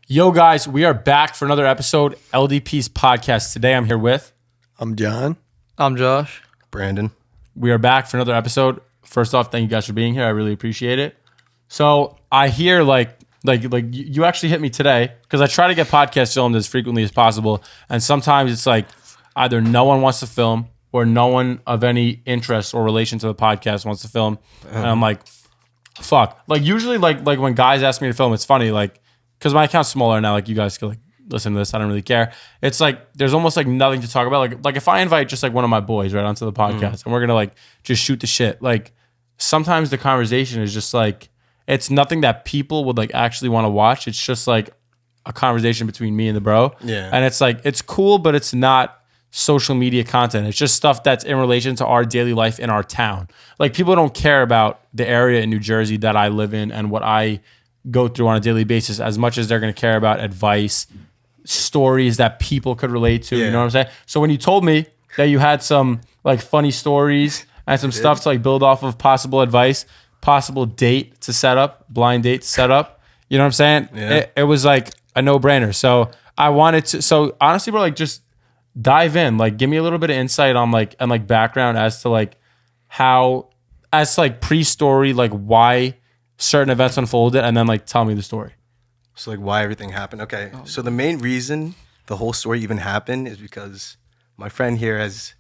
Yo, guys, we are back for another episode, LDP's podcast. Today, I'm here with... I'm John. I'm Josh. Brandon. We are back for another episode. First off, thank you guys for being here. I really appreciate it. So, I hear, like you actually hit me today, because I try to get podcasts filmed as frequently as possible, and sometimes it's like, either no one wants to film, or no one of any interest or relation to the podcast wants to film, and I'm like, fuck. Like, usually, like when guys ask me to film, it's funny, like, because my account's smaller now, like you guys can like listen to this. I don't really care. It's like there's almost like nothing to talk about. Like if I invite just like one of my boys right onto the podcast and we're gonna like just shoot the shit. Like sometimes the conversation is just like it's nothing that people would like actually want to watch. It's just like a conversation between me and the bro. Yeah. And it's like it's cool, but it's not social media content. It's just stuff that's in relation to our daily life in our town. Like people don't care about the area in New Jersey that I live in and what I go through on a daily basis as much as they're going to care about advice, stories that people could relate to. You know what I'm saying? So when you told me that you had some like funny stories and some stuff to like build off of possible advice, possible date to set up, blind date to set up, you know what I'm saying? Yeah. It was like a no-brainer. So I wanted to, so honestly, bro, like just dive in, like give me a little bit of insight on like, and like background as to like how, as like pre-story, like why certain events unfolded, and then like tell me the story. So like why everything happened. Okay. So the main reason the whole story even happened is because my friend here has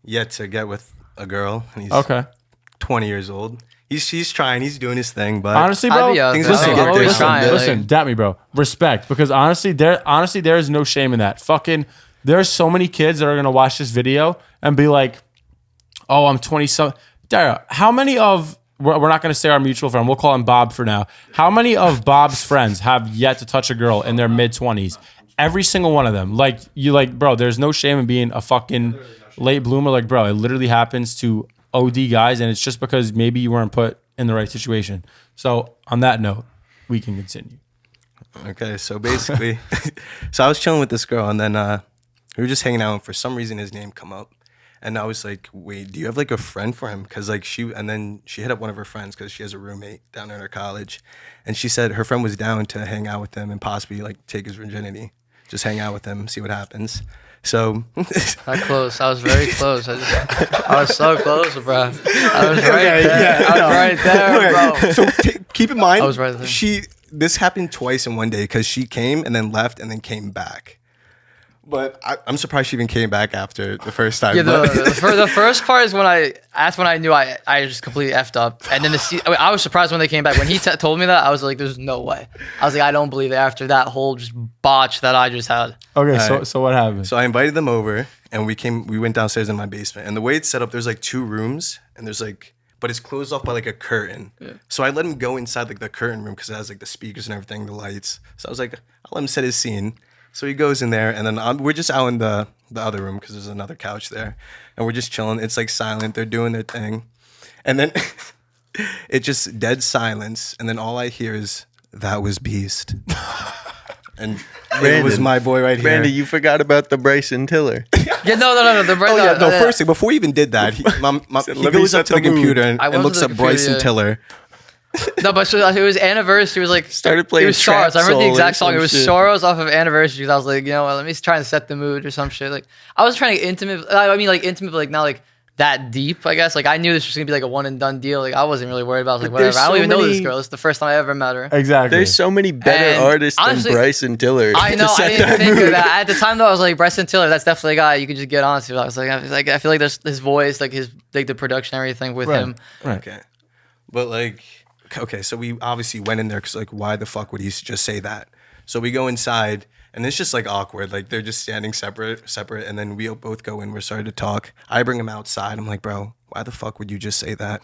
yet to get with a girl, and he's 20 years old. He's trying, he's doing his thing, but honestly, bro, things listen, are always trying, listen, dap me, bro. Respect, because honestly, there is no shame in that. Fucking, there's so many kids that are gonna watch this video and be like, "Oh, I'm 20 something." Dara, how many of we're not going to say our mutual friend. We'll call him Bob for now. How many of Bob's friends have yet to touch a girl in their mid-20s? Every single one of them. Like, you like, bro, there's no shame in being a fucking late bloomer. Like, bro, it literally happens to OD guys, and it's just because maybe you weren't put in the right situation. So, on that note, we can continue. Okay, so basically, so I was chilling with this girl, and then we were just hanging out, and for some reason his name come up. And I was like, wait, do you have like a friend for him? Because like then she hit up one of her friends because she has a roommate down there in her college. And she said her friend was down to hang out with him and possibly like take his virginity. Just hang out with him, see what happens. So. That close. I was very close. I was so close, bro. I was right there. I was right there, bro. So keep in mind, I was right there. This happened twice in one day because she came and then left and then came back. But I'm surprised she even came back after the first time. Yeah, the first part is when I knew I just completely effed up. And then I was surprised when they came back. When he told me that, I was like, there's no way. I was like, I don't believe it after that whole just botch that I just had. Okay, so what happened? So I invited them over and we went downstairs in my basement. And the way it's set up, there's like 2 rooms and there's like, but it's closed off by like a curtain. Yeah. So I let him go inside like the curtain room because it has like the speakers and everything, the lights. So I was like, I'll let him set his scene. So he goes in there, and then we're just out in the other room because there's another couch there, and we're just chilling. It's like silent. They're doing their thing, and then it's just dead silence, and then all I hear is, "That was Beast," and it was my boy right here. Brandon, you forgot about the Bryson Tiller. Yeah, no. First thing, before we even did that, he goes up to the computer and looks up Bryson Tiller. No, but so it was Anniversary. It was like started playing. It was Soros. I remember the exact song. It was shit. Soros off of Anniversary. I was like, you know what? Let me try and set the mood or some shit. Like I was trying to get intimate. I mean, like intimate, but like not like that deep. I guess. Like I knew this was gonna be like a one and done deal. Like I wasn't really worried about. I was like, whatever. I don't even know this girl. It's the first time I ever met her. Exactly. There's so many better artists than Bryson Tiller. I know. I didn't think of that at the time. Though I was like, Bryson Tiller. That's definitely a guy you could just get on to. I was like, I feel like there's his voice, like his like the production, everything with him. Right. Okay, but like. Okay, so we obviously went in there because, like, why the fuck would he just say that? So we go inside, and it's just, like, awkward. Like, they're just standing separate, and then we both go in. We're starting to talk. I bring him outside. I'm like, bro, why the fuck would you just say that?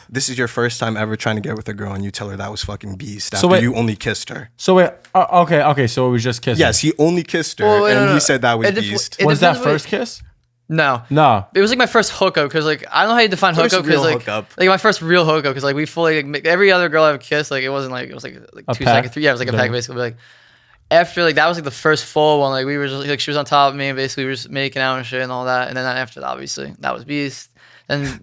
This is your first time ever trying to get with a girl, and you tell her that was fucking Beast after you only kissed her. So wait, okay, so it was just kissing. Yes, he only kissed her, and he said that was Beast. Was that first kiss? No. It was like my first hookup because like I don't know how you define hookup because like my first real hookup because like we fully like, every other girl I've kissed like it wasn't like it was like 2 seconds, 3 it was like a pack basically. But, like after like that was like the first full one, like we were just like she was on top of me and basically we were just making out and shit and all that, and then after that obviously that was Beast. And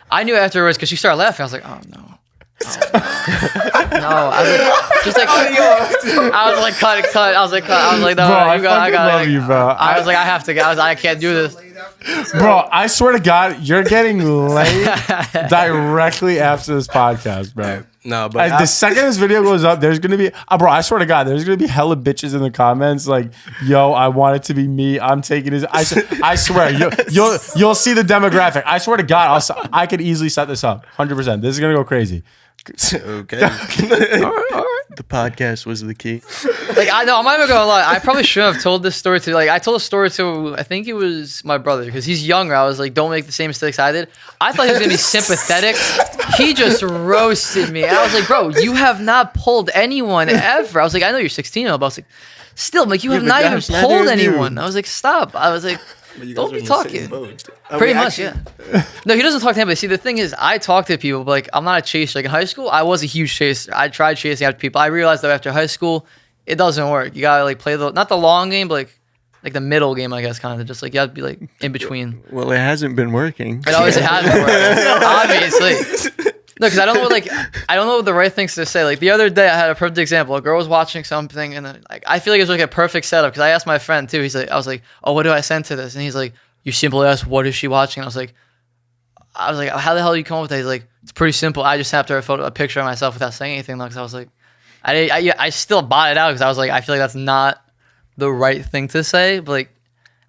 I knew afterwards because she started laughing. I was like, oh no. No, I was like, just like, I was like, cut. I was like, no, Bro, you got, I got love you, bro. I was like, I have to go. I can't do this. Bro, I swear to God, you're getting laid directly after this podcast, bro. No, but the second this video goes up, there's gonna be, bro. I swear to God, there's gonna be hella bitches in the comments like, "Yo, I want it to be me. I'm taking this." I swear, you'll see the demographic. I swear to God, I could easily set this up, 100%. This is gonna go crazy. Okay. All right. The podcast was the key. Like I know, I'm not even gonna lie. I probably should have told this story to I told a story to I think it was my brother because he's younger. I was like, don't make the same mistakes I did. I thought he was gonna be sympathetic. He just roasted me. And I was like, bro, you have not pulled anyone ever. I was like, I know you're 16, but I was like, still, I'm like, you have not even pulled anyone. I was like, stop. I was like, don't be talking. Pretty much, yeah. No, he doesn't talk to anybody. See, the thing is, I talk to people, but like, I'm not a chaser. Like in high school, I was a huge chaser. I tried chasing after people. I realized that after high school, it doesn't work. You gotta like play not the long game, but like the middle game, I guess, kind of. Just like you have to be like in between. Well, it hasn't been working. It always hasn't worked, obviously. No, because I don't know what the right things to say. Like the other day, I had a perfect example. A girl was watching something, and then like I feel like it was like a perfect setup. Because I asked my friend too. I was like, oh, what do I send to this? And he's like, you simply ask, what is she watching? And I was like, how the hell do you come up with that? He's like, it's pretty simple. I just snapped her a picture of myself without saying anything. Because I was like, I still bought it out because I was like, I feel like that's not the right thing to say. But like,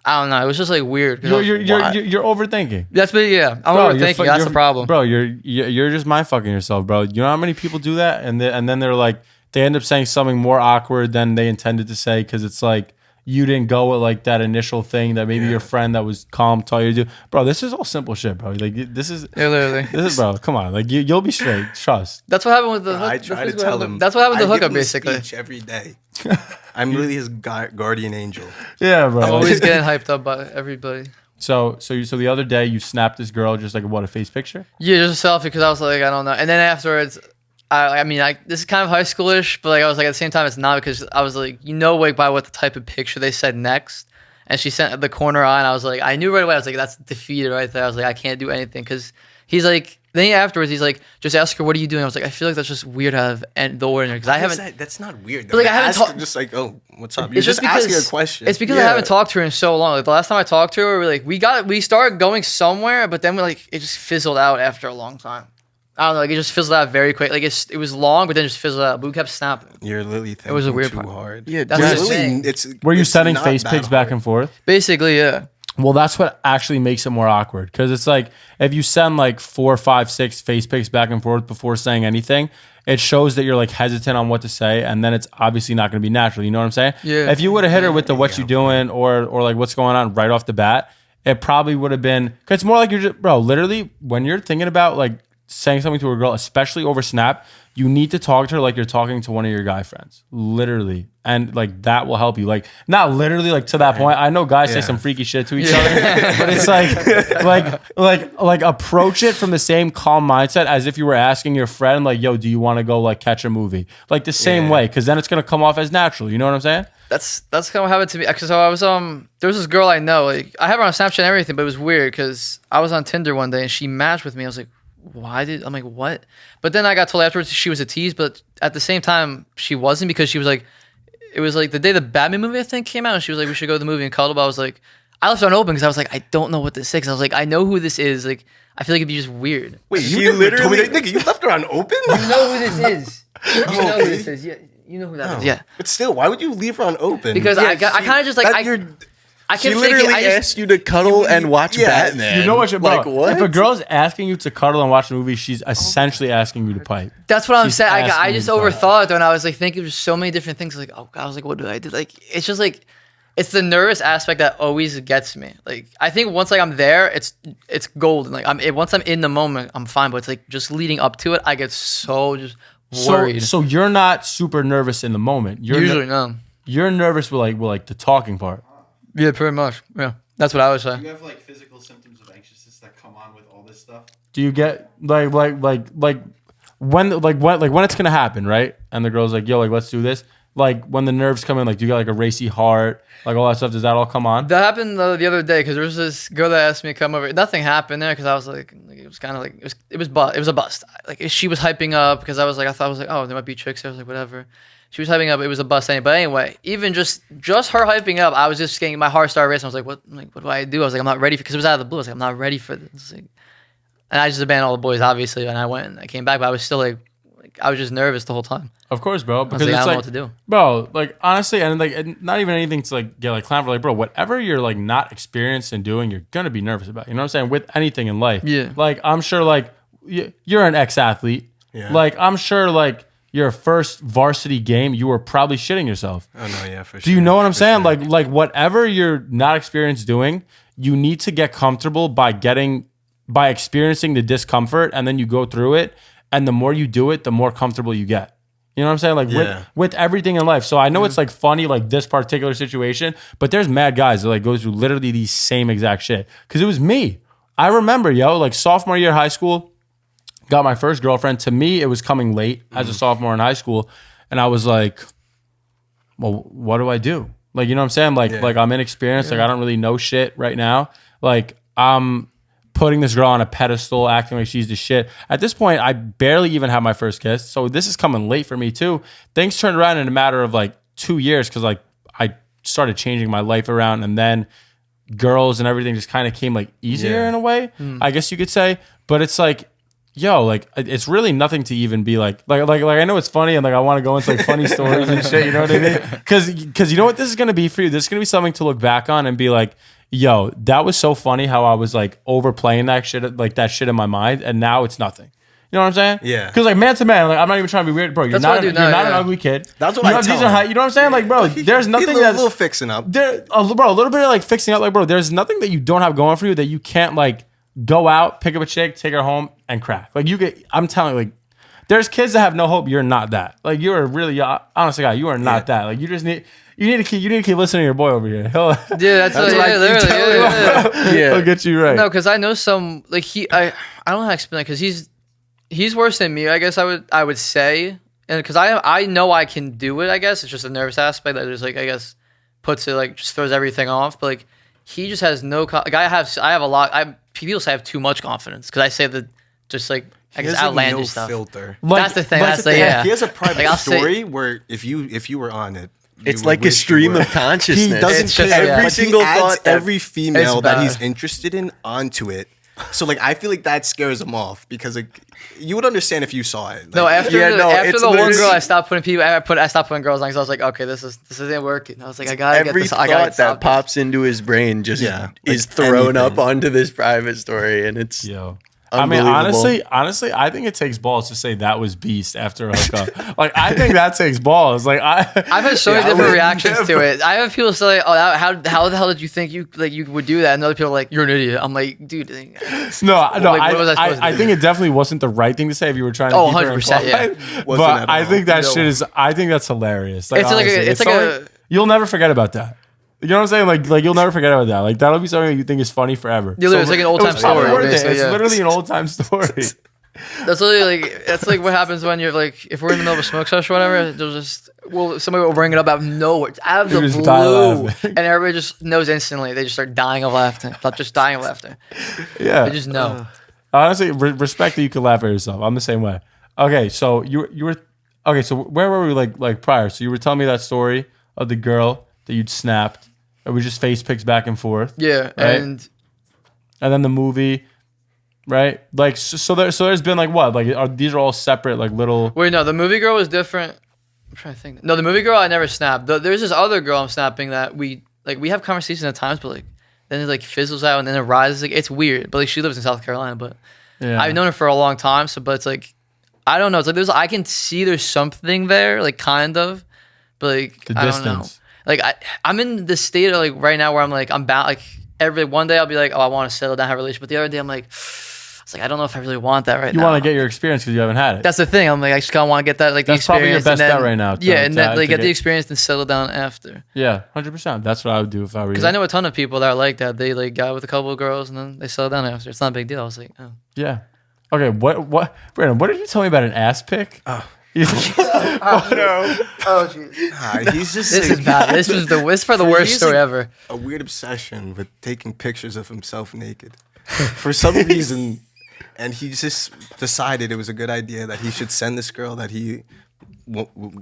I don't know. It was just like weird. You're overthinking. That's what, yeah. I'm overthinking. That's the problem, bro. You're just mind fucking yourself, bro. You know how many people do that, and then they're like, they end up saying something more awkward than they intended to say because it's like you didn't go with like that initial thing that maybe your friend that was calm told you to do. Bro, this is all simple shit, bro. Like this is literally. This is, bro. Come on, like you'll be straight. Trust. That's what happened with the. I try to tell him. That's what happened with the hookup, give him basically. Speech every day. I'm really his guardian angel. Yeah, bro. I'm always getting hyped up by everybody. So the other day you snapped this girl just like a face picture? Yeah, just a selfie because I was like, I don't know. And then afterwards, I mean, this is kind of high schoolish, but like I was like at the same time it's not because I was like, like by what the type of picture they said next, and she sent the corner eye, and I was like, I knew right away. I was like, that's defeated right there. I was like, I can't do anything because he's like. Then afterwards, he's like, just ask her, what are you doing? I was like, I feel like that's just weird to have the ordinary because I haven't. That's not weird. But like I haven't talked. Just like, oh, what's up? You're just asking a question. It's because I haven't talked to her in so long. Like the last time I talked to her, we started going somewhere, but then it just fizzled out after a long time. I don't know, like it just fizzled out very quick. Like it was long, but then just fizzled out. But we kept snapping. You're literally thinking it was a weird too part. hard. Yeah, that's what I'm saying. Were you sending face pics back and forth? Basically, yeah. Well, that's what actually makes it more awkward because it's like if you send like 4, 5, 6 face pics back and forth before saying anything, it shows that you're like hesitant on what to say, and then it's obviously not going to be natural. You know what I'm saying? Yeah. If you would have hit her with the what you doing or like what's going on right off the bat, it probably would have been because it's more like you're just literally when you're thinking about like saying something to a girl, especially over Snap, you need to talk to her like you're talking to one of your guy friends, literally, and like that will help you. Like not literally like to that point. I know guys say some freaky shit to each other, but it's like approach it from the same calm mindset as if you were asking your friend like, "Yo, do you want to go like catch a movie?" Like the same way, because then it's gonna come off as natural. You know what I'm saying? That's kind of what happened to me. Cause so I was there was this girl I know. Like I have her on Snapchat and everything, but it was weird because I was on Tinder one day and she matched with me. I was like, I'm like, what? But then I got told afterwards she was a tease, but at the same time she wasn't because she was like, it was like the day the Batman movie I think came out and she was like, we should go to the movie and cuddle. But I was like, I left it unopened because I was like, I don't know what this is. I was like, I know who this is. Like, I feel like it'd be just weird. Wait, you literally nigga, you left her on open? You know who this is. You know who this is. Yeah, you know who that is. Yeah. But still, why would you leave her on open? Because I kind of just like she literally asked you to cuddle and watch Batman. You know what, bro? Like what? If a girl's asking you to cuddle and watch a movie, she's essentially asking you to pipe. That's what I'm saying. I just overthought it, and I was like thinking of so many different things. Like, oh God, I was like, what do I do? Like, it's just like, it's the nervous aspect that always gets me. Like, I think once like I'm there, it's golden. Like, once I'm in the moment, I'm fine. But it's like just leading up to it, I get so just worried. So you're not super nervous in the moment. You're usually no. You're nervous with like the talking part. Yeah, pretty much. Yeah, that's what I would say. Do you have like physical symptoms of anxiousness that come on with all this stuff? Do you get like when it's gonna happen, right? And the girl's like, "Yo, like let's do this." like when the nerves come in, like do you got like a racy heart, like all that stuff? Does that all come on? That happened the other day because there was this girl that asked me to come over. Nothing happened there because I was like it was kind of like it was a bust. Like she was hyping up because I thought I was like, oh, there might be tricks there. I was like, whatever. She was hyping up. It was a bust anyway. But anyway, even just her hyping up, I was just getting my heart started racing. I was like, what do I do? I was like, I'm not ready because it was out of the blue. I was like, I'm not ready for this. Like, and I just abandoned all the boys, obviously, and I went and I came back, but I was still like I was just nervous the whole time. Of course, bro. Because I it's don't know like, what to do. Bro, like honestly, and like and not even anything to like get like clown for, like, bro, whatever you're like not experienced in doing, you're gonna be nervous about. You know what I'm saying? With anything in life. Yeah. Like I'm sure like you're an ex-athlete. Yeah. Like I'm sure like your first varsity game, you were probably shitting yourself. Oh no, yeah, for sure. Do you know what I'm saying? Sure. Like whatever you're not experienced doing, you need to get comfortable by experiencing the discomfort, and then you go through it. And the more you do it, the more comfortable you get. You know what I'm saying? Like with everything in life. So I know it's like funny, like this particular situation, but there's mad guys that like go through literally the same exact shit. Cause it was me. I remember, like sophomore year of high school, got my first girlfriend. To me, it was coming late as a sophomore in high school. And I was like, well, what do I do? Like, you know what I'm saying? Like I'm inexperienced. Like I don't really know shit right now. Like I'm putting this girl on a pedestal, acting like she's the shit. At this point, I barely even have my first kiss. So this is coming late for me too. Things turned around in a matter of like 2 years because like I started changing my life around, and then girls and everything just kind of came like easier in a way, I guess you could say. But it's like, yo, like it's really nothing to even be like I know it's funny and like I want to go into like funny stories and shit, you know what I mean? Because you know what this is gonna be for you? This is gonna be something to look back on and be like, yo, that was so funny how I was like overplaying that shit in my mind, and now it's nothing. You know what I'm saying? Yeah. Because like man to man, like I'm not even trying to be weird, bro. You're not an ugly kid. That's what you I have tell decent him. height. You know what I'm saying? Like, bro, there's nothing a little fixing up. Bro, a little bit of like fixing up. Like, bro, there's nothing that you don't have going for you that you can't like go out, pick up a chick, take her home, and crack. Like I'm telling you, like, there's kids that have no hope. You're not that. Like, you're really honestly, guy, you are not that. Like, you need to keep listening to your boy over here. That's literally. He'll get you right. No, because I know some like I don't know how to explain it because he's worse than me. I guess I would say, and because I know I can do it. I guess it's just a nervous aspect that just like I guess puts it like just throws everything off. But like he just has no. Like I have a lot. People say I have too much confidence because I say that just like. I guess outlandish stuff. Filter. That's the thing. That's the yeah. He has a private story where if you were on it, it's like a stream of consciousness. He doesn't put every single thought, every female that he's interested in onto it. So like I feel like that scares him off because like you would understand if you saw it. Like, no, after the one girl, I stopped putting people. I stopped putting girls on because I was like, okay, this isn't working. I was like, I gotta get this. Every thought that pops into his brain just is thrown up onto this private story, and it's I mean, honestly, I think it takes balls to say that was beast after a hookup. Like, I think that takes balls. Like, I've had so many different reactions to it. I have people say, "Oh, how the hell did you think you would do that?" And other people are like, "You're an idiot." I'm like, dude. I think it definitely wasn't the right thing to say if you were trying to. 100%, yeah. But I think that shit is. I think that's hilarious. Like, it's like you'll never forget about that. You know what I'm saying? Like you'll never forget about that. Like that'll be something that you think is funny forever. It's like an old time story. It's literally an old time story. That's literally like what happens when you're like if we're in the middle of a smoke session or whatever. Somebody will bring it up out of nowhere, out of the blue, and everybody just knows instantly. They just start dying of laughter. Not just dying of laughter. Yeah, they just know. Honestly, respect that you can laugh at yourself. I'm the same way. Okay, so you were okay. So where were we like prior? So you were telling me that story of the girl that you'd snapped. It was just face pics back and forth. Yeah, right? and then the movie, right? Like so there's been like what? Like these are all separate like little. Wait, no, the movie girl was different. I'm trying to think. No, the movie girl I never snapped. There's this other girl I'm snapping that we have conversations at times, but like then it like fizzles out and then it rises. Like it's weird, but like she lives in South Carolina, but I've known her for a long time. So, but it's like I don't know. It's like I can see there's something there, like kind of, but like the I distance. don't know. Like I'm in the state of like right now where I'm like I'm bound like every one day I'll be like, oh, I want to settle down, have a relationship, but the other day I'm like, it's like I don't know if I really want that right now. You want to get your experience because you haven't had it. That's the thing. I'm like I just kind of want to get that like that's the experience. That's probably your best bet right now. And then like get the experience and settle down after. Yeah, 100%. That's what I would do if I were you. Because I know a ton of people that are like that. They like got with a couple of girls and then they settle down after. It's not a big deal. I was like, oh. Yeah. Okay. What Brandon? What did you tell me about an ass pic? No. Oh, jeez. He's just This is bad. This was for the worst story ever. A weird obsession with taking pictures of himself naked for some reason, and he just decided it was a good idea that he should send this girl that he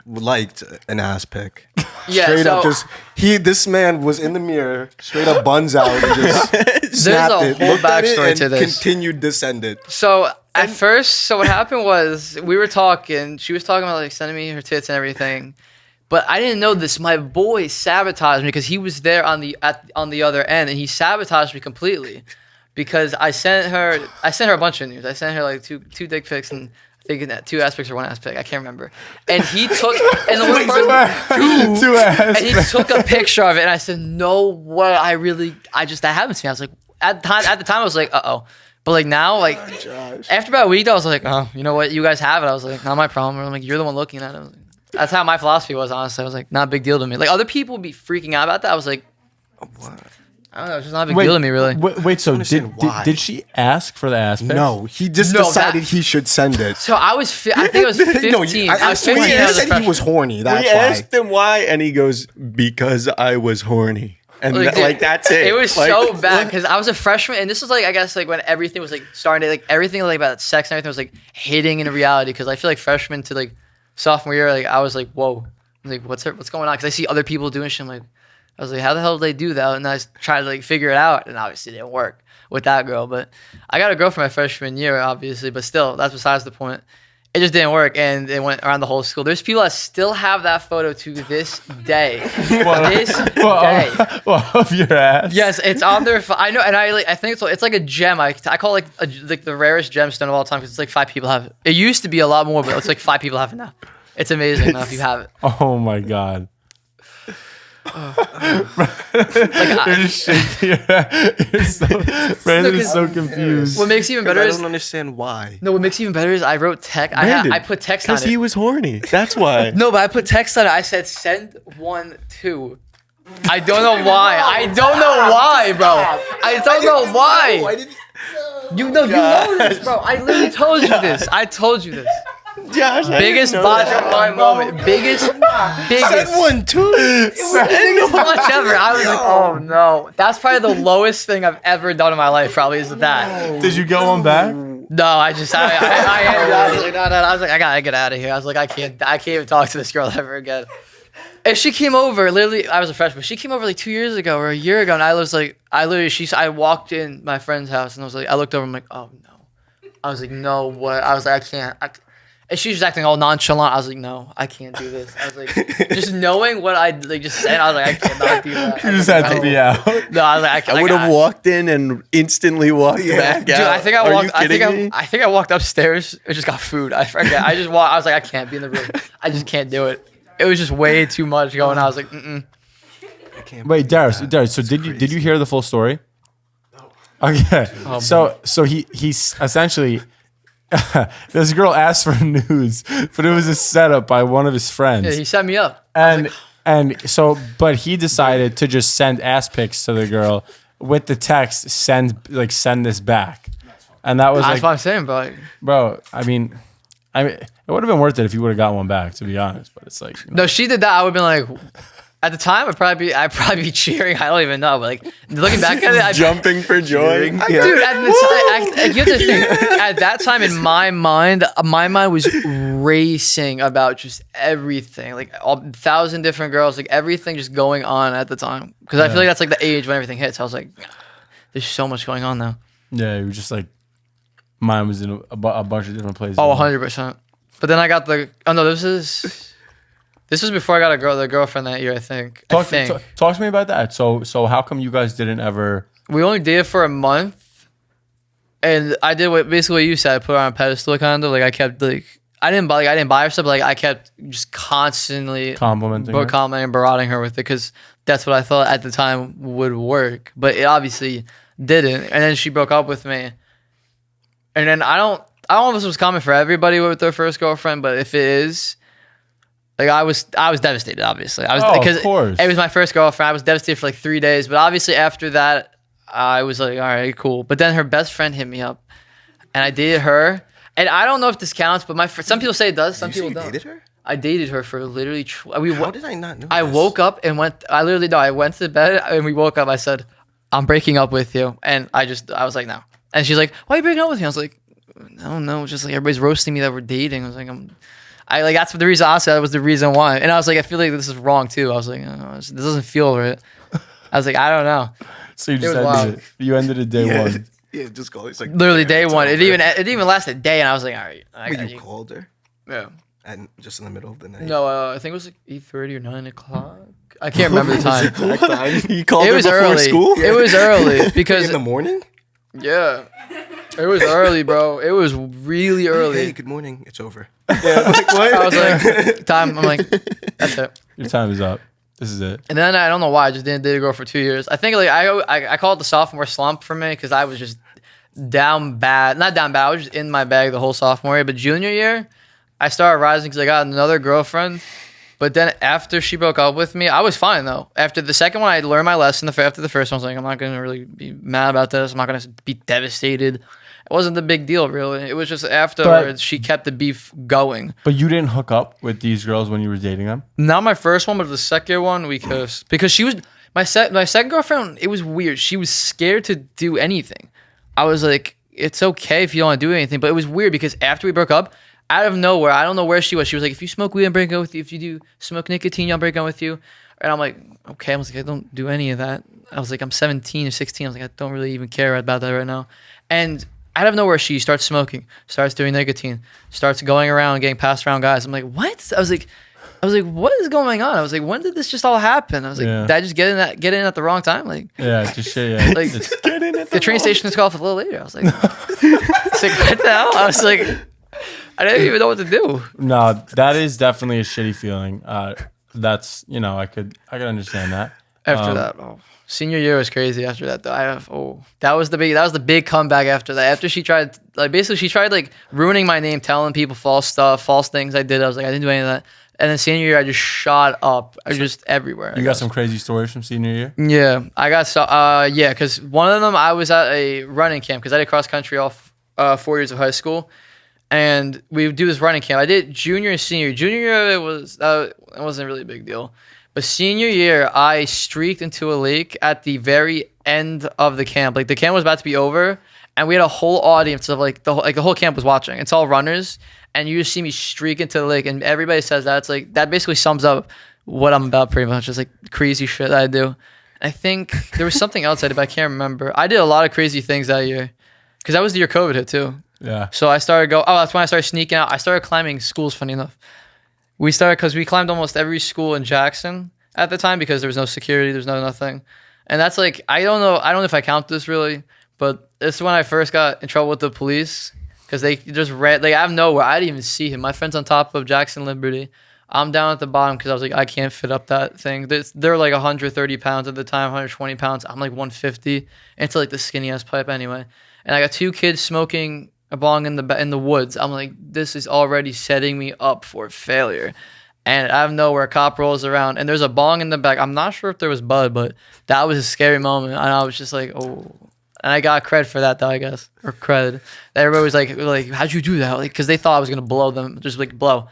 liked an ass pic. Yeah, Straight so up, this man was in the mirror, straight up buns out, and just snapped a it, whole looked at it, backstory and to this. continued to send it. So at first, so what happened was we were talking. She was talking about like sending me her tits and everything, but I didn't know this. My boy sabotaged me because he was there on the other end, and he sabotaged me completely because I sent her a bunch of news. I sent her like two dick pics and. Thinking that 2 ass pics or 1 ass pic, I can't remember. And he took and the one person Two ass. and he took a picture of it, and I said, "No way! That happened to me." I was like, at the time, I was like, "Uh-oh," but like now, like after about a week, I was like, "Oh, you know what? You guys have it." I was like, "Not my problem." I'm like, "You're the one looking at it." Like, that's how my philosophy was. Honestly, I was like, "Not a big deal to me." Like other people would be freaking out about that. I was like, What? I don't know. It's just not a big deal to me, really. Wait, so did she ask for the ass pic? No, he just decided he should send it. So I think I was 15. No, I was 15. He said he was horny. That's We why. asked him why, and he goes, "Because I was horny." And Dude, that's it. It was like, so bad because I was a freshman, and this was like I guess like when everything was like starting to like everything like about sex and everything was like hitting in reality because I feel like freshman to like sophomore year like I was like whoa, I'm like what's going on because I see other people doing shit. I'm like I was like how the hell did they do that? And I tried to like figure it out, and obviously it didn't work with that girl. But I got a girl for my freshman year, obviously, but still that's besides the point. It just didn't work, and it went around the whole school. There's people that still have that photo to this day. Of your ass. Yes, it's on their. I know, and I think it's like a gem. I call it like the rarest gemstone of all time because it's like 5 people have it. It used to be a lot more, but it's like 5 people have it now. It's amazing now if you have it. Oh my god. You're just shaking your head. Brandon is so confused. What makes it even better I is don't understand why. no. What makes it even better is I wrote text. I put text on it. Because he was horny. That's why. No, but I put text on it. I said send 1 2. I don't know why. I don't know why, bro. I don't know why. You know this, bro. I literally told you this. I told you this. Josh, Biggest botch of my moment. Biggest. Send 1 2. Biggest botch ever. I was like, oh no. That's probably the lowest thing I've ever done in my life. Probably is that. Did you get one back? No, I was like, no. I was like, I gotta get out of here. I was like, I can't even talk to this girl ever again. And she came over, literally, I was a freshman. She came over like 2 years ago or a year ago, and I was like, I walked in my friend's house, and I was like, I looked over, I'm like, oh no. I was like, no, what? I was like, I can't. And she was acting all nonchalant. I was like, no, I can't do this. I was like, just knowing what I like just said, I was like, I cannot do that. You just had to be out. No, I was like, I would have walked in and instantly walked back Dude, out. I think I Are walked. you I kidding think me? I think I walked upstairs. I just got food. I forget. I just walked. I was like, I can't be in the room. I just can't do it. It was just way too much going on. I was like, Wait, Darius. So did you hear the full story? Okay. So he's essentially this girl asked for nudes, but it was a setup by one of his friends. Yeah, he set me up. But he decided to just send ass pics to the girl with the text send this back, and that was That's what I'm saying, bro. I mean, it would have been worth it if you would have got one back, to be honest. But it's like No, she did that. I would have been like, at the time, I'd probably be cheering. I don't even know, but like looking back at it, Jumping for joy. Dude, you have to think, at that time in my mind was racing about just everything, like 1,000 different girls, like everything just going on at the time. Because I feel like that's like the age when everything hits. I was like, there's so much going on now. yeah, it was just like mine was in a bunch of different places. Oh, 100%. But then I got this was before I got the girlfriend that year, I think. Talk to me about that. So how come you guys didn't ever? We only dated for a month, and I did basically what you said. I put her on a pedestal, kind of like I kept like I didn't buy her stuff, but like I kept just constantly Complimenting her? and berating her with it because that's what I thought at the time would work, but it obviously didn't. And then she broke up with me, and then I don't know if this was common for everybody with their first girlfriend, but if it is. Like I was devastated. Obviously, of course. It was my first girlfriend. I was devastated for like 3 days, but obviously after that, I was like, all right, cool. But then her best friend hit me up, and I dated her, And I don't know if this counts, but some people say it does. Some people don't. You dated her? I dated her for literally. How did I not know? I woke up and went. I literally no. I went to bed and we woke up. I said, "I'm breaking up with you," and I was like, "No." And she's like, "Why are you breaking up with me?" I was like, "I don't know. It's just like everybody's roasting me that we're dating." I was like, that's the reason. Honestly, that was the reason why. And I was like, I feel like this is wrong too. I was like, oh, this doesn't feel right. I was like, I don't know. So you just ended it. You ended it day one. Yeah, just call it. It's like literally day one. It even lasted a day, and I was like, all right. Wait, you called her? Yeah. And just in the middle of the night. No, I think it was like 8:30 or 9 o'clock. I can't remember the time. He called It her was before early. school? It was early because in the morning? yeah, it was early, bro. It was really early. Hey, good morning. It's over. Yeah, like, what? I was like, time. I'm like, that's it. Your time is up. This is it. And then I don't know why I just didn't date a girl for 2 years. I think like I call it the sophomore slump for me because I was just not down bad. I was just in my bag the whole sophomore year. But junior year, I started rising because I got another girlfriend. But then after she broke up with me, I was fine though. After the second one, I learned my lesson. After the first one, I was like, I'm not gonna really be mad about this. I'm not gonna be devastated. It wasn't the big deal really. It was just afterwards she kept the beef going. But you didn't hook up with these girls when you were dating them? Not my first one, but the second one we kissed because she was my second girlfriend. It was weird. She was scared to do anything. I was like, it's okay if you don't want to do anything, but it was weird because after we broke up, out of nowhere, I don't know where she was. She was like, if you smoke weed, I'm breaking up with you. If you do smoke nicotine, I'll break up with you. And I'm like, okay. I was like, I don't do any of that. I was like, I'm 17 or 16. I was like, I don't really even care about that right now. And out of nowhere, she starts smoking, starts doing nicotine, starts going around, getting passed around guys. I'm like, what? I was like, what is going on? I was like, when did this just all happen? I was like, did I just get in at the wrong time? Like, yeah, just shit. Yeah, like get in at the train station is called a little later. I was like, what the hell? I was like, I didn't even know what to do. No, that is definitely a shitty feeling. That's I could understand that. After that, senior year was crazy. After that, though, that was the big comeback. After that, after she tried ruining my name, telling people false things I did. I was like, I didn't do any of that. And then senior year, I just shot up. I was just everywhere. You got some crazy stories from senior year? Yeah, I got because one of them I was at a running camp because I did cross country all 4 years of high school. And we would do this running camp. I did junior and senior. Junior year, it wasn't really a big deal. But senior year, I streaked into a lake at the very end of the camp. Like, the camp was about to be over, and we had a whole audience of, the whole camp was watching. It's all runners, and you just see me streak into the lake, and everybody says that. It's like, that basically sums up what I'm about pretty much. It's, like, crazy shit that I do. I think there was something else I did, but I can't remember. I did a lot of crazy things that year, because that was the year COVID hit, too. Yeah. So I started that's when I started sneaking out. I started climbing schools, funny enough. Because we climbed almost every school in Jackson at the time because there was no security, there's no nothing. And that's like, I don't know if I count this really, but this is when I first got in trouble with the police because they just ran, out of nowhere. I didn't even see him. My friend's on top of Jackson Liberty. I'm down at the bottom because I was like, I can't fit up that thing. They're like 130 pounds at the time, 120 pounds. I'm like 150. And it's like the skinny ass pipe anyway. And I got two kids smoking a bong in the woods. I'm like, this is already setting me up for failure. And out of nowhere, a cop rolls around, and there's a bong in the back. I'm not sure if there was bud, but that was a scary moment. And I was just like, oh. And I got cred for that, though, I guess. Or cred. Everybody was like, how'd you do that? Like, because they thought I was going to blow them. Just blow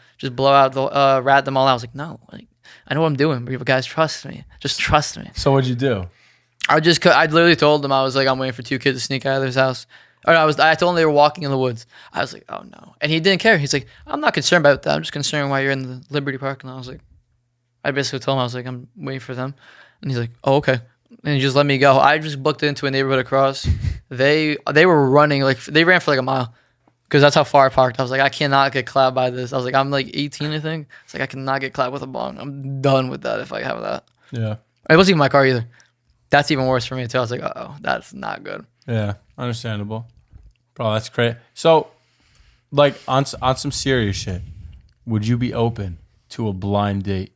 out, rat them all out. I was like, no. Like, I know what I'm doing. But guys, trust me. Just trust me. So what'd you do? I literally told them, I was like, I'm waiting for two kids to sneak out of this house. Or I told him they were walking in the woods. I was like, oh no. And he didn't care. He's like, I'm not concerned about that. I'm just concerned why you're in the Liberty parking lot. I was like, I basically told him, I was like, I'm waiting for them. And he's like, oh, okay. And he just let me go. I just booked into a neighborhood across. They were running, they ran for like a mile. Because that's how far I parked. I was like, I cannot get clapped by this. I was like, I'm like 18, I think. It's like, I cannot get clapped with a bong. I'm done with that if I have that. Yeah. It wasn't even my car either. That's even worse for me too. I was like, uh-oh, that's not good. Yeah, understandable. Bro, that's great. So, like, on some serious shit, would you be open to a blind date?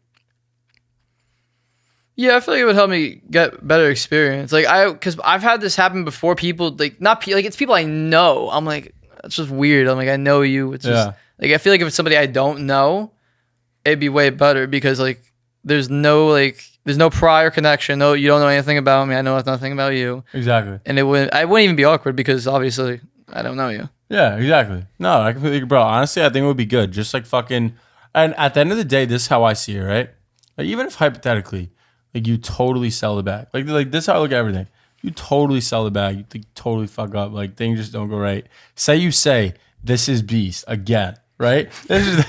Yeah, I feel like it would help me get better experience. Because I've had this happen before. People, it's people I know. I'm like, that's just weird. I'm like, I know you. It's just, I feel like if it's somebody I don't know, it'd be way better because, there's no prior connection. No, you don't know anything about me. I know nothing about you. Exactly. And I wouldn't even be awkward because obviously I don't know you. Yeah, exactly. No, I completely, bro. Honestly, I think it would be good. Just like fucking, and at the end of the day, this is how I see it, right? Like, even if hypothetically, like you totally sell the bag, like this is how I look at everything. You totally sell the bag, you totally fuck up, like things just don't go right. You say this is beast again, right? This is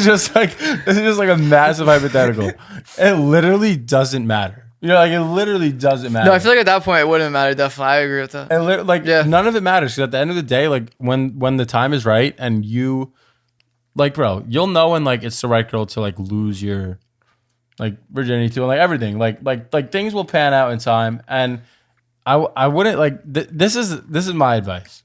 just like a massive hypothetical. It literally doesn't matter. Like it literally doesn't matter. No, I feel like at that point it wouldn't matter. Definitely, I agree with that. And none of it matters because at the end of the day, like when the time is right and you, like, bro, you'll know when like it's the right girl to like lose your like virginity to and like everything. Like things will pan out in time. And I wouldn't like this is my advice.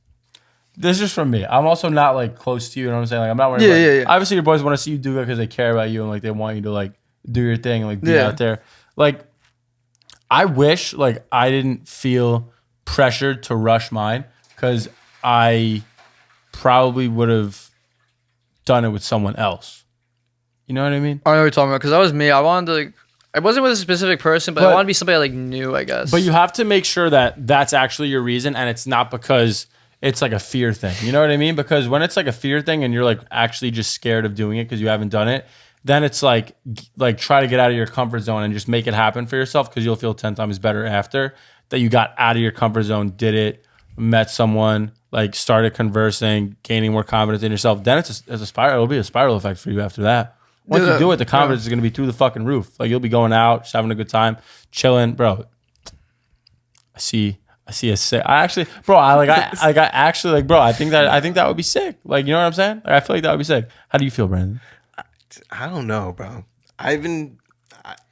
This is from me. I'm also not like close to you. You know what I'm saying? Like I'm not worried. Yeah. Obviously, your boys want to see you do it because they care about you and like they want you to like do your thing and like be out there. Like. I wish like I didn't feel pressured to rush mine because I probably would have done it with someone else. You know what I mean? I know what you're talking about because that was me. I wanted to like, I wasn't with a specific person, but I wanted to be somebody I like knew, I guess. But you have to make sure that that's actually your reason and it's not because it's like a fear thing. You know what I mean? Because when it's like a fear thing and you're like actually just scared of doing it because you haven't done it, then it's like try to get out of your comfort zone and just make it happen for yourself because you'll feel 10 times better after that you got out of your comfort zone, did it, met someone, like started conversing, gaining more confidence in yourself. Then it's a spiral. It'll be a spiral effect for you after that. Once you do it, the confidence is going to be through the fucking roof. Like you'll be going out, just having a good time, chilling, bro. I see a sick. I think that would be sick. Like, you know what I'm saying? Like, I feel like that would be sick. How do you feel, Brandon? I don't know, bro.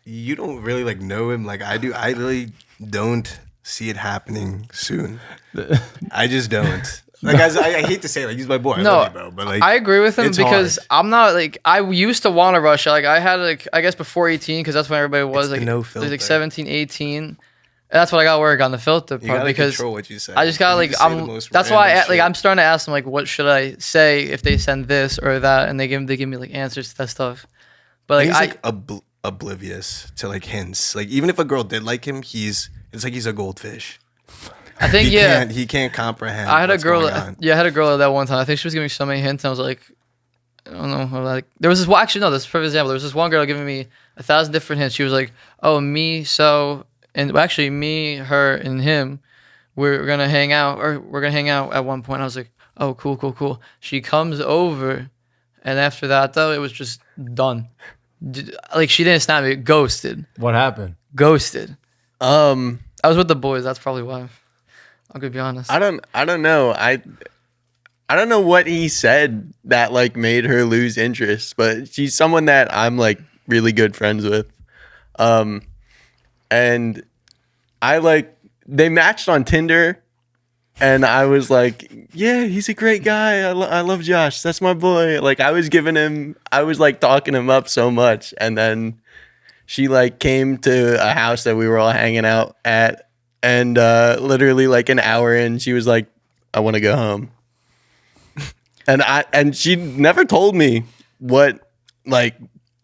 You don't really like know him like I do. I really don't see it happening soon. I just don't. Like, I hate to say it, like he's my boy. I love you, bro, but like I agree with him because I'm not like I used to want to rush it. Like I had like I guess before 18 because that's when everybody was like no filter. Like 17, 18. And that's what I got to work on the filter part because control what you say. I just got like that's why I'm starting to ask them like what should I say if they send this or that and they give me like answers to that stuff. But like he's oblivious to like hints. Like even if a girl did like him, it's like he's a goldfish. I think he can't comprehend. I had a girl that one time. I think she was giving me so many hints. And I was like, I don't know. Like there was this. Well, actually, no. This is a perfect example. There was this one girl giving me 1,000 different hints. She was like, "Oh, me, so, and actually, me, her, and him, we're gonna hang out, or we're gonna hang out at one point." I was like, "Oh, cool." She comes over, and after that, though, it was just done. Like she didn't snap me. Ghosted. What happened? Ghosted. I was with the boys. That's probably why. I'm gonna be honest. I don't know. I don't know what he said that like made her lose interest, but she's someone that I'm like really good friends with. And they matched on Tinder and I was like, yeah, he's a great guy. I love Josh. That's my boy. Like I was like talking him up so much. And then she like came to a house that we were all hanging out at. And literally like an hour in, she was like, I want to go home. And she never told me what like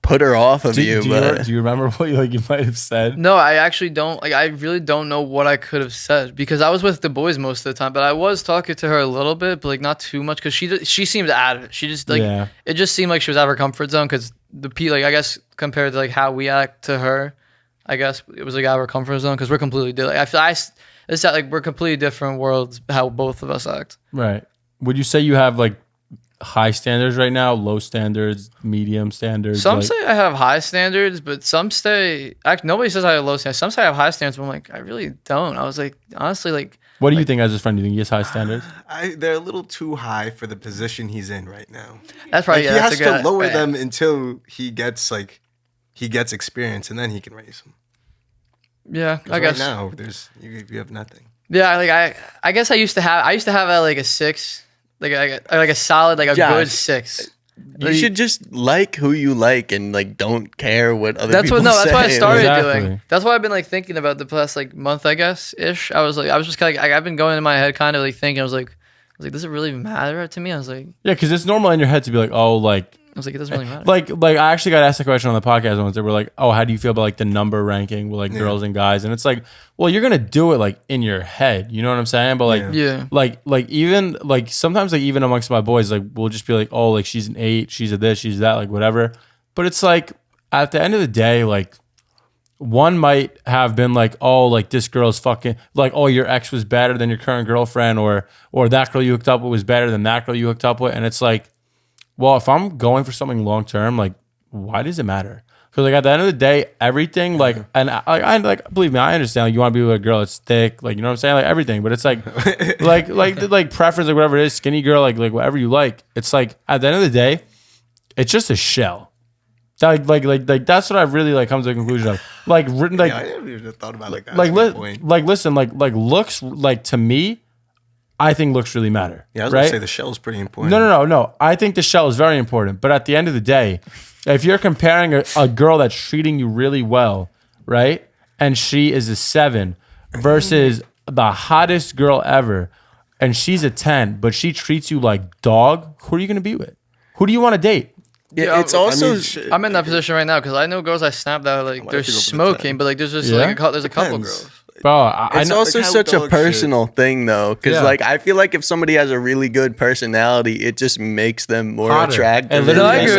put her off of you. Do you remember what you might have said? No, I actually don't. Like I really don't know what I could have said because I was with the boys most of the time. But I was talking to her a little bit, but like not too much because she seemed out of it. She just like it just seemed like she was out of her comfort zone because like I guess compared to like how we act to her. I guess it was like out of our comfort zone because we're completely different. It's like we're completely different worlds. How both of us act. Right. Would you say you have like high standards right now, low standards, medium standards? Some say I have high standards, but some say nobody says I have low standards. Some say I have high standards, but I'm like I really don't. I was like honestly like. What do you think as his friend? Do you think he has high standards? They're a little too high for the position he's in right now. That's probably he has to lower them until he gets experience, and then he can raise them. Yeah, I guess. Right now, you have nothing. Yeah, like I guess I used to have like a 6, like a solid like a good 6. You should just like who you like and like don't care what other people say. That's what I started doing. That's why I've been like thinking about the past like month, I guess ish. I was just kind of like I've been going in my head kind of like thinking. I was like, does it really matter to me? I was like, yeah, because it's normal in your head to be like, oh, like was like, it doesn't really matter. Like I actually got asked a question on the podcast once. They were like, "Oh, how do you feel about like the number ranking with like girls and guys?" And it's like, well, you're gonna do it like in your head. You know what I'm saying? But like, like even like sometimes like even amongst my boys, like we'll just be like, "Oh, like she's an 8, she's a this, she's that, like whatever." But it's like at the end of the day, like one might have been like, "Oh, like this girl's fucking like, oh, your ex was better than your current girlfriend, or that girl you hooked up with was better than that girl you hooked up with," and it's like. Well, if I'm going for something long term, like, why does it matter? Because like at the end of the day, everything like, and I like believe me, I understand. Like, you want to be with a girl that's thick, like you know what I'm saying, like everything. But it's like, like preference, like whatever it is, skinny girl, like whatever you like. It's like at the end of the day, it's just a shell. Like that's what I've really like come to the conclusion of. Like written like I never even thought about it like that. Like listen, like looks like to me. I think looks really matter. Yeah, I was right? gonna say the shell is pretty important. No. I think the shell is very important. But at the end of the day, if you're comparing a girl that's treating you really well, right, and she is a 7 versus the hottest girl ever, and she's a 10, but she treats you like dog, who are you gonna be with? Who do you want to date? Yeah, it's also. I'm in that position right now because I know girls I snap that like they're smoking, but like there's just like there's a couple girls. Bro, it's also such a personal thing though, because like I feel like if somebody has a really good personality, it just makes them more attractive. I agree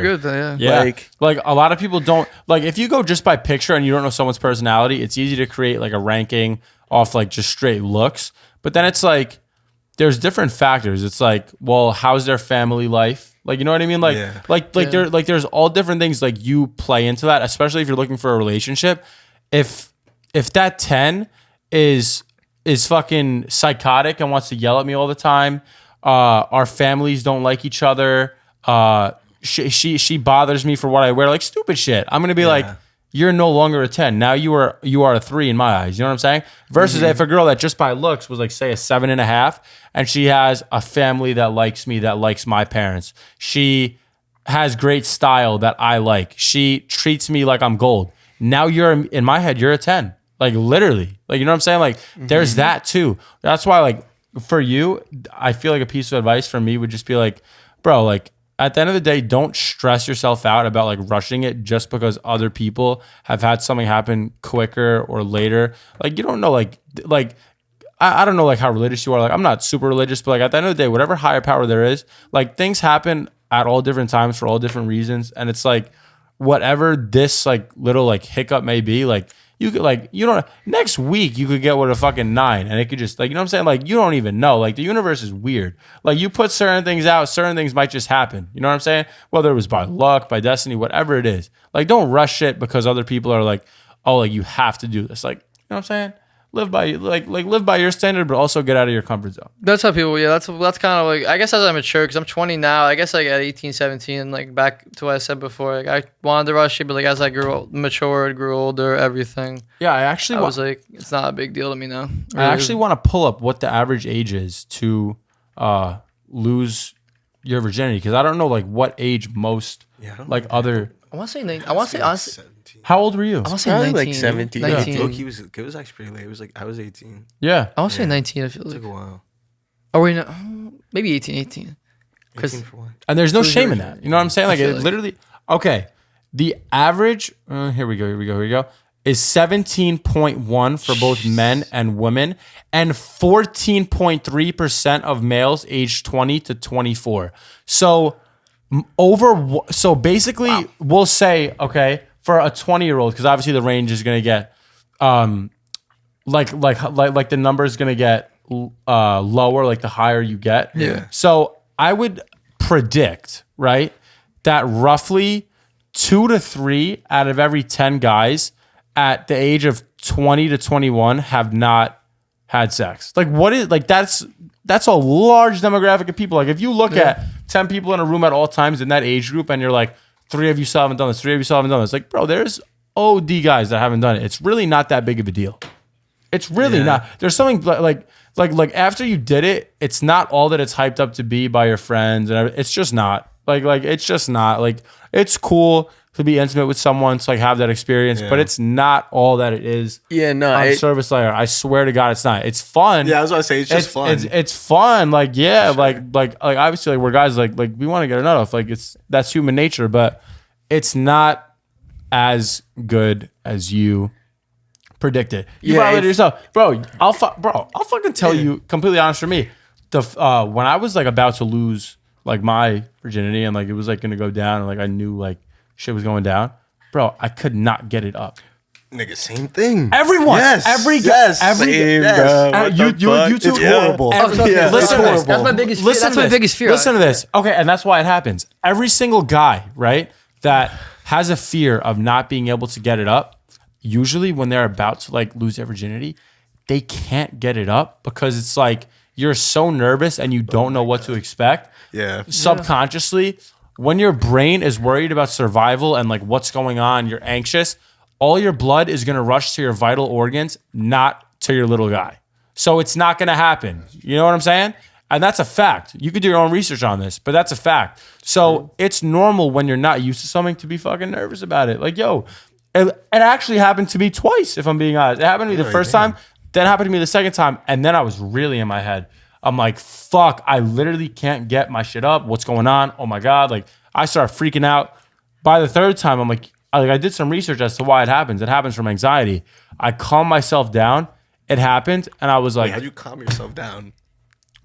with that. Yeah, like a lot of people don't like if you go just by picture and you don't know someone's personality, it's easy to create like a ranking off like just straight looks. But then it's like there's different factors. It's like, well, how's their family life? Like, you know what I mean? Like there's all different things like you play into that, especially if you're looking for a relationship. If that 10 is fucking psychotic and wants to yell at me all the time, our families don't like each other, she bothers me for what I wear, like stupid shit, I'm gonna be like, you're no longer a 10. Now you are a 3 in my eyes. You know what I'm saying? Versus if a girl that just by looks was like, say, a 7.5, and she has a family that likes me, that likes my parents. She has great style that I like. She treats me like I'm gold. Now in my head, you're a 10. Like literally. Like, you know what I'm saying? Like there's that too. That's why like for you, I feel like a piece of advice from me would just be like, bro, like at the end of the day, don't stress yourself out about like rushing it just because other people have had something happen quicker or later. Like you don't know, like I don't know like how religious you are. Like I'm not super religious, but like at the end of the day, whatever higher power there is, like things happen at all different times for all different reasons. And it's like whatever this like little like hiccup may be, like you could like, you don't, next week you could get with a fucking 9 and it could just like, you know what I'm saying? Like you don't even know, like the universe is weird. Like you put certain things out, certain things might just happen. You know what I'm saying? Whether it was by luck, by destiny, whatever it is, like don't rush it because other people are like, oh, like you have to do this. Like, you know what I'm saying? Live by live by your standard, but also get out of your comfort zone. That's how people. Yeah, that's kind of like I guess as I mature because I'm 20 now. I guess like at 18, 17, like back to what I said before. Like I wanted to rush it, but like as I matured, grew older, everything. Yeah, I was like, it's not a big deal to me now. I actually want to pull up what the average age is to lose your virginity because I don't know like what age most like other. I want to say. I want to say honestly. How old were you? I want to say 19. Like 17. 19. Yeah. It was actually pretty late. It was like I was 18. Yeah. I want to say 19. I feel like. It took a while. Oh wait, no, maybe 18. 18 for what? And there's no shame in that. You know what I'm saying? Like it literally. Okay. The average. Here we go. Is 17.1 for both men and women, and 14.3% of males aged 20 to 24. So basically, we'll say for a 20-year-old, because obviously the range is gonna get, like the number is gonna get lower, like the higher you get. Yeah. So I would predict, right, that roughly 2 to 3 out of every 10 guys at the age of 20 to 21 have not had sex. Like what is like that's a large demographic of people. Like if you look at 10 people in a room at all times in that age group and you're like 3 of you still haven't done this, 3 of you still haven't done this. Like bro, there's OD guys that haven't done it. It's really not that big of a deal. It's really not. There's something like after you did it, it's not all that it's hyped up to be by your friends and everything. It's just not. Like it's just not. Like it's cool to be intimate with someone, to like have that experience, but it's not all that it is. Yeah, no. On Service Layer, I swear to God, it's not. It's fun. Yeah, I was gonna say it's just fun. It's fun. Like like obviously like we're guys like we want to get a nut off. Like that's human nature, but it's not as good as you predicted. You violated yourself, bro. I'll fucking tell you completely honest for me. When I was like about to lose like my virginity and like it was like gonna go down and like I knew like shit was going down, bro, I could not get it up. Nigga, same thing. Everyone, yes, every yes, same, yes. bro. You two, it's horrible. Listen to this. That's my biggest fear. That's my biggest fear. Listen to this. Okay, and that's why it happens. Every single guy, right, that has a fear of not being able to get it up, usually when they're about to like lose their virginity, they can't get it up because it's like you're so nervous and you don't know what to expect. Yeah. Subconsciously, when your brain is worried about survival and like what's going on, you're anxious, all your blood is going to rush to your vital organs, not to your little guy. So it's not going to happen. You know what I'm saying? And that's a fact. You could do your own research on this, but that's a fact. So it's normal when you're not used to something to be fucking nervous about it. Like, yo, it actually happened to me twice, if I'm being honest. It happened to me the first time, then it happened to me the second time, and then I was really in my head. I'm like, fuck, I literally can't get my shit up. What's going on? Oh my God. Like, I start freaking out. By the third time, I'm like, I did some research as to why it happens. It happens from anxiety. I calm myself down. It happened, and I was like, Wait, how'd you calm yourself down?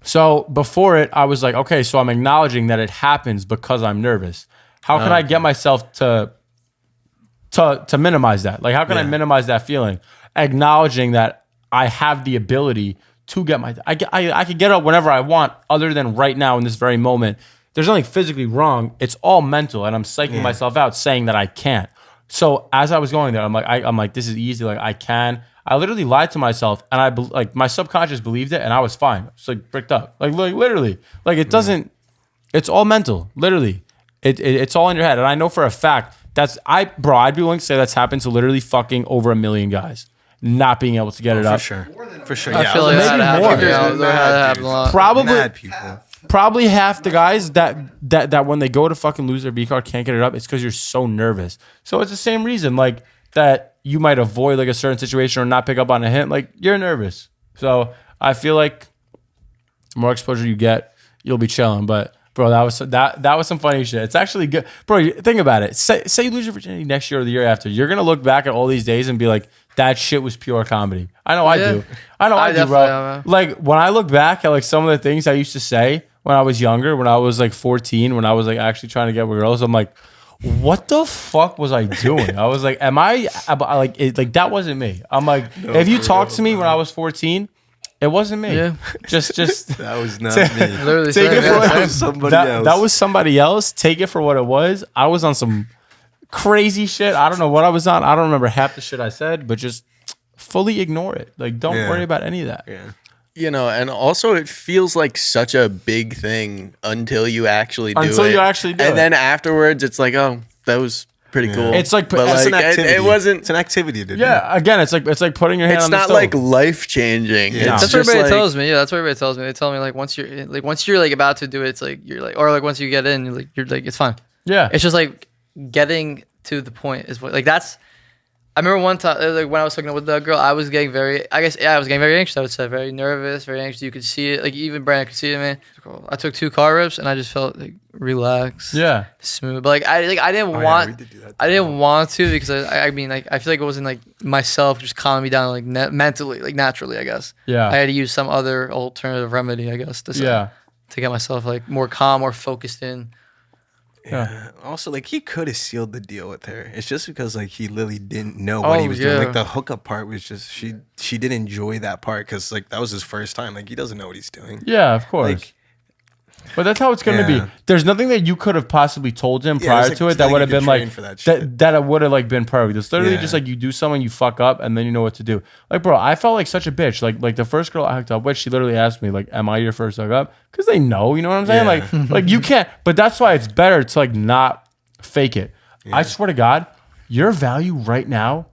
So before it, I was like, okay, so I'm acknowledging that it happens because I'm nervous. How can I get myself to minimize that? Like, how can I minimize that feeling? Acknowledging that I have the ability to get I can get up whenever I want, other than right now in this very moment. There's nothing physically wrong. It's all mental, and I'm psyching myself out saying that I can't. So as I was going there, I'm like, this is easy. Like I can. I literally lied to myself, and like my subconscious believed it, and I was fine. It's like bricked up, like literally, like it doesn't. It's all mental, literally. It's all in your head, and I know for a fact I'd be willing to say that's happened to literally fucking over 1 million guys not being able to get it up. For sure. I feel like maybe that more. happened a lot. Probably half the guys that when they go to fucking lose their B card can't get it up, it's because you're so nervous. So it's the same reason, like that you might avoid like a certain situation or not pick up on a hint, like you're nervous. So I feel like the more exposure you get, you'll be chilling. But bro, that was some funny shit. It's actually good, bro. Think about it. Say you lose your virginity next year or the year after, you're gonna look back at all these days and be like, that shit was pure comedy. I know I do. I do, bro. Like when I look back at like some of the things I used to say when I was younger, when I was like 14, when I was like actually trying to get with girls, I'm like, what the fuck was I doing? I was like, like that wasn't me. I'm like, if you talked to me when I was 14, it wasn't me. Yeah. Just that was not me. Literally take it for that was somebody else. That was somebody else. Take it for what it was. I was on some crazy shit. I don't know what I was on. I don't remember half the shit I said, but just fully ignore it. Like, don't worry about any of that. Yeah. You know, and also it feels like such a big thing until you actually do it. And then afterwards, it's like, oh, that was pretty cool. It's like, but it's like, an activity. It wasn't. It's an activity, dude. Yeah. Again, it's like putting your hand on the stove. It's not like life changing. Yeah. That's what everybody tells me. Yeah, that's what everybody tells me. They tell me like once you're like about to do it, it's like you're like, or like once you get in, you're like it's fine. Yeah. It's just like getting to the point is what like that's. I remember one time, like when I was talking with the girl, I was getting very anxious. I would say very nervous, very anxious. You could see it, like even Brandon could see it in me. I took 2 car rips and I just felt like relaxed, smooth. But I didn't want to because I mean like I feel like it wasn't like myself just calming me down like mentally, like naturally. I guess. Yeah. I had to use some other alternative remedy, I guess, to get myself like more calm, more focused in. Yeah. Also, like he could have sealed the deal with her. It's just because like he literally didn't know what he was doing. Like the hookup part was just she didn't enjoy that part because like that was his first time. Like he doesn't know what he's doing. Yeah, of course. Like, but that's how it's going to be. There's nothing that you could have possibly told him prior to it that would have been like that it would have like been perfect. It's literally just like you do something, you fuck up, and then you know what to do. Like, bro, I felt like such a bitch. Like the first girl I hooked up with, she literally asked me like, "Am I your first hookup?" Because they know, you know what I'm saying? Like you can't. But that's why it's better to like not fake it. I swear to God, your value right now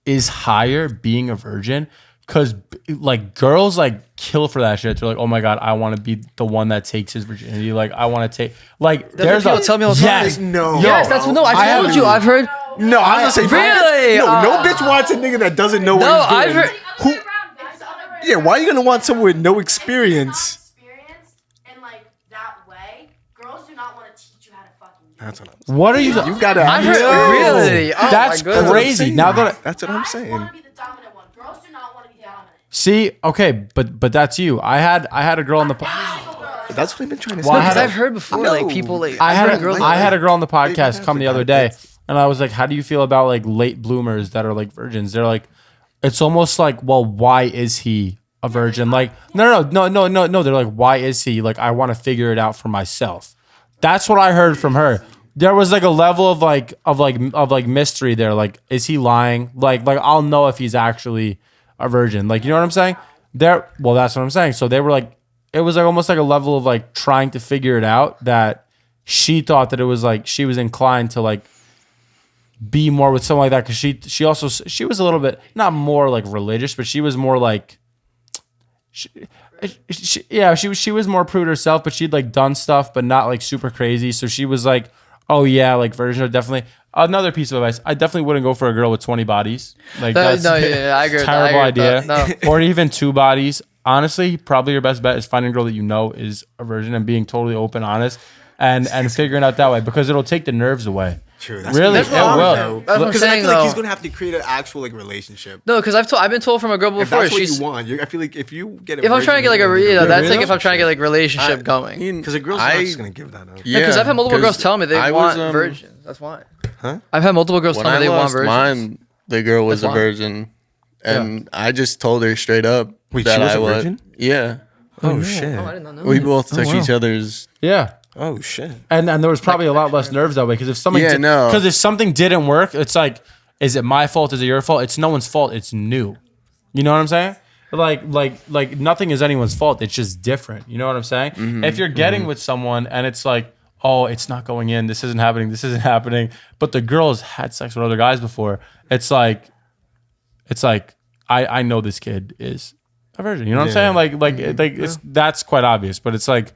is higher being a virgin because like girls like kill for that shit. They're like, oh my god, I want to be the one that takes his virginity. Like I want to take like there's people tell me all the time. yes, No. Yes, that's what. No, I told you. I've heard. No, I was gonna say Really? no bitch wants a nigga that doesn't know No, what he's I've doing. heard. Yeah, why are you gonna want someone with no experience? In like that way, girls do not want to teach you how to fucking do That's it. what I'm what are you? You gotta. I've heard. Really? Oh, That's my goodness. crazy. Now that That's what I'm Guys saying. want to be the dominant one. Girls do not want to be dominant. see, okay, but that's you. I had a girl on the. That's what I've been trying to Well, I say. had I've heard before, like people like I had girls. I had a girl on the They podcast have come the the other guy day, and I was like, "How do you feel about like late bloomers that are like virgins?" They're like, "It's almost like, well, why is he a virgin?" Like, no. They're like, "Why is he?" Like, I want to figure it out for myself. That's what I heard from her. There was like a level of like mystery there. Like, is he lying? Like I'll know if he's actually a virgin. Like, you know what I'm saying? Well, that's what I'm saying. So they were like, it was like almost like a level of like trying to figure it out, that she thought that it was like she was inclined to like be more with someone like that, because she was a little bit not more like religious, but she was more like she was more prude herself, but she'd like done stuff but not like super crazy. So she was like, oh yeah, like virgin, definitely. Another piece of advice: I definitely wouldn't go for a girl with 20 bodies. Like that's I agree. With terrible that. idea. No. Or even 2 bodies. Honestly, probably your best bet is finding a girl that you know is a virgin and being totally open, honest, and figuring out that way, because it'll take the nerves away. True. Really, That's it what I'm will. saying. That's what I'm Because I saying, feel like though. he's gonna have to create an actual like relationship. No, because I've been told from a girl If before. that's what She's you want, I feel like if you get if I'm trying to get like that's like if I'm trying to get like relationship I going. mean, because a girl's not just gonna give that up. Yeah, Because I've had multiple girls 'cause tell me they I want was, virgins. That's why. Huh? I've had multiple girls When tell me I they want lost virgins. mine, the girl was That's a why. virgin, and I just told her straight up Wait, that she was I a was. virgin? Yeah, Oh shit. Oh, I did not know. we that. both took wow. each other's. Yeah. Oh shit. And there was probably a lot less nerves that way, because if something Yeah, no. because if something didn't work, it's like, is it my fault? Is it your fault? It's no one's fault. It's new. You know what I'm saying? Like nothing is anyone's fault. It's just different. You know what I'm saying? If you're getting with someone and it's like, oh, it's not going in, this isn't happening, but the girl's had sex with other guys before, it's like I know this kid is a virgin. You know what I'm saying? Like it's that's quite obvious, but it's like,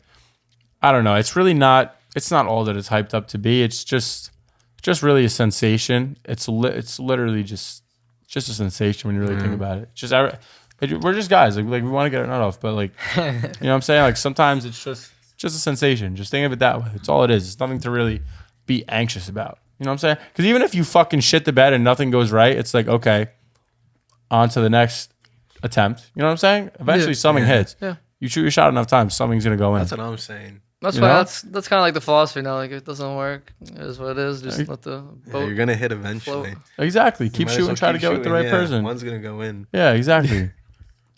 I don't know. It's really not. It's not all that it's hyped up to be. It's just really a sensation. It's literally just a sensation when you really think about it. We're just guys. Like we want to get a nut off, but like, you know what I'm saying? Like sometimes it's just a sensation. Just think of it that way. It's all it is. It's nothing to really be anxious about. You know what I'm saying? Because even if you fucking shit the bed and nothing goes right, it's like, okay, on to the next attempt. You know what I'm saying? Eventually something hits. Yeah. You shoot your shot enough times, something's gonna go in. That's what I'm saying. That's You why know? that's kind of like the philosophy now. Like if it doesn't work, it is what it is. Just let the Yeah, boat. you're gonna hit eventually. Exactly. Keep Might as shooting, well try to keep get with the shooting, right yeah. person. One's gonna go in. Yeah, exactly.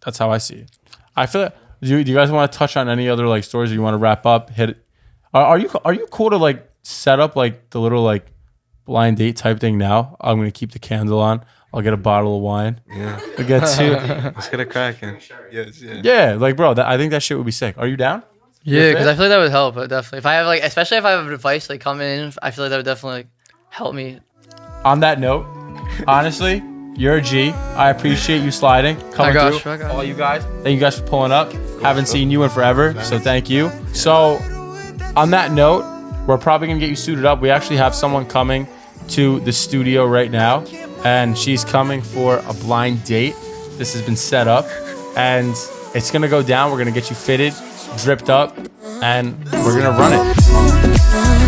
That's how I see it. I feel like, do you guys want to touch on any other like stories, or you want to wrap up? Hit it. Are you cool to like set up like the little like blind date type thing now? I'm gonna keep the candle on. I'll get a bottle of wine. Yeah. I get two. Let's get a cracking. Yes, yeah. Yeah, like bro, I think that shit would be sick. Are you down? Yeah, because I feel like that would help. Definitely, if I have like, especially if I have advice like come in, I feel like that would definitely like, help me. On that note, honestly, you're a G. I appreciate you sliding, coming gosh, through. my gosh. All you guys, thank you guys for pulling up. Haven't seen you in forever, so thank you. So, on that note, we're probably gonna get you suited up. We actually have someone coming to the studio right now, and she's coming for a blind date. This has been set up, and it's gonna go down. We're gonna get you fitted, dripped up, and we're gonna run it.